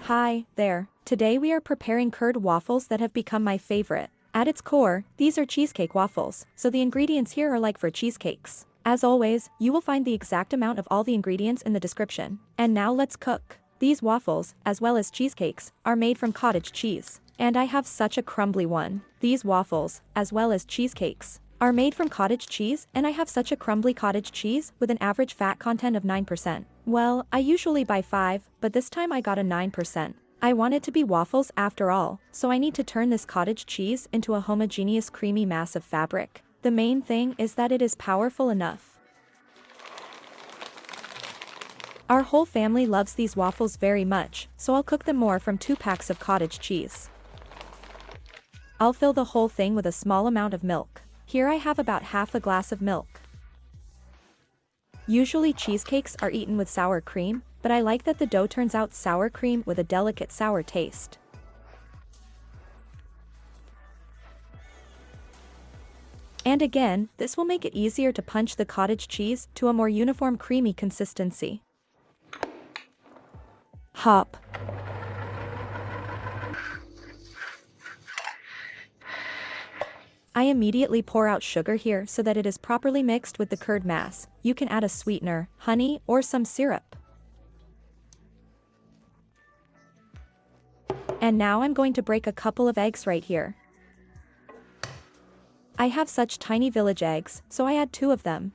Hi, there. Today we are preparing curd waffles that have become my favorite. At its core, these are cheesecake waffles, so the ingredients here are like for cheesecakes. As always, you will find the exact amount of all the ingredients in the description. And now let's cook. These waffles, as well as cheesecakes, are made from cottage cheese. And I have such a crumbly one. These waffles, as well as cheesecakes, are made from cottage cheese, and I have such a crumbly cottage cheese with an average fat content of 9%. Well, I usually buy 5, but this time I got a 9%. I want it to be waffles after all, so I need to turn this cottage cheese into a homogeneous creamy mass of fabric. The main thing is that it is powerful enough. Our whole family loves these waffles very much, so I'll cook them more from 2 packs of cottage cheese. I'll fill the whole thing with a small amount of milk. Here I have about half a glass of milk. Usually cheesecakes are eaten with sour cream, but I like that the dough turns out sour cream with a delicate sour taste. And again, this will make it easier to punch the cottage cheese to a more uniform creamy consistency. Hop. I immediately pour out sugar here so that it is properly mixed with the curd mass. You can add a sweetener, honey, or some syrup. And now I'm going to break a couple of eggs right here. I have such tiny village eggs, so I add 2 of them.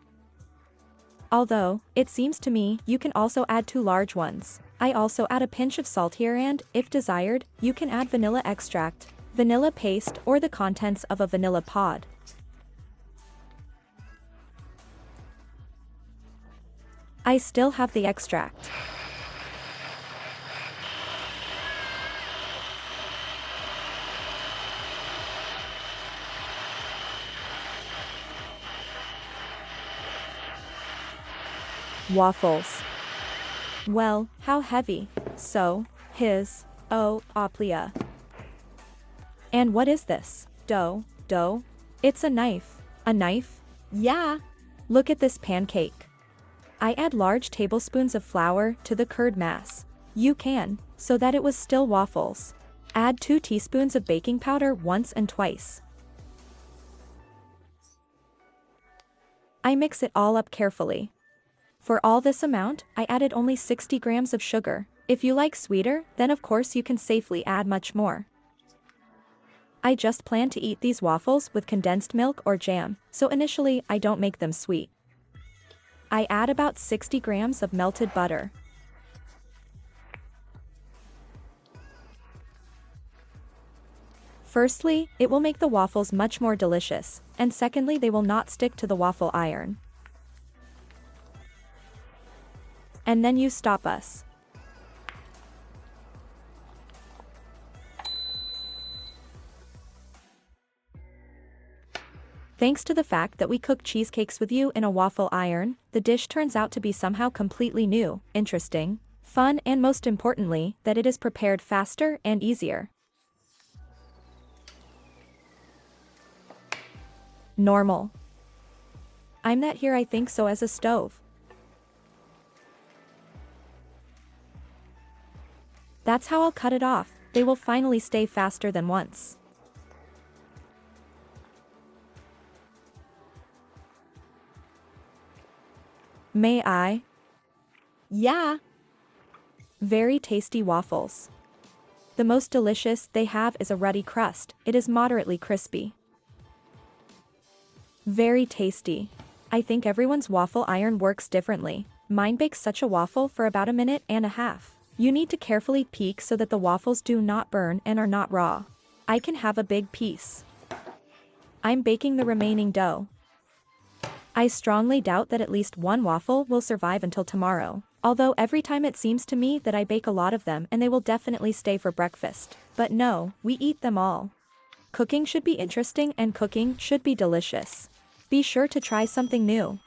Although, it seems to me, you can also add 2 large ones. I also add a pinch of salt here and, if desired, you can add vanilla extract, vanilla paste, or the contents of a vanilla pod. I still have the extract. Waffles. Well, how heavy. So, oplia. And what is this? Dough? It's a knife. A knife? Yeah. Look at this pancake. I add large tablespoons of flour to the curd mass. You can, so that it was still waffles. Add 2 teaspoons of baking powder once and twice. I mix it all up carefully. For all this amount, I added only 60 grams of sugar. If you like sweeter, then of course you can safely add much more. I just plan to eat these waffles with condensed milk or jam, so initially I don't make them sweet. I add about 60 grams of melted butter. Firstly, it will make the waffles much more delicious, and secondly they will not stick to the waffle iron. And then you stop us. Thanks to the fact that we cook cheesecakes with you in a waffle iron, the dish turns out to be somehow completely new, interesting, fun, and most importantly, that it is prepared faster and easier. Normal. I'm that here I think so as a stove. That's how I'll cut it off. They will finally stay faster than once. May I? Yeah. Very tasty waffles. The most delicious they have is a ruddy crust. It is moderately crispy. Very tasty. I think everyone's waffle iron works differently. Mine bakes such a waffle for about 1.5 minutes. You need to carefully peek so that the waffles do not burn and are not raw. I can have a big piece. I'm baking the remaining dough. I strongly doubt that at least 1 waffle will survive until tomorrow, although every time it seems to me that I bake a lot of them and they will definitely stay for breakfast. But no, we eat them all. Cooking should be interesting and cooking should be delicious. Be sure to try something new.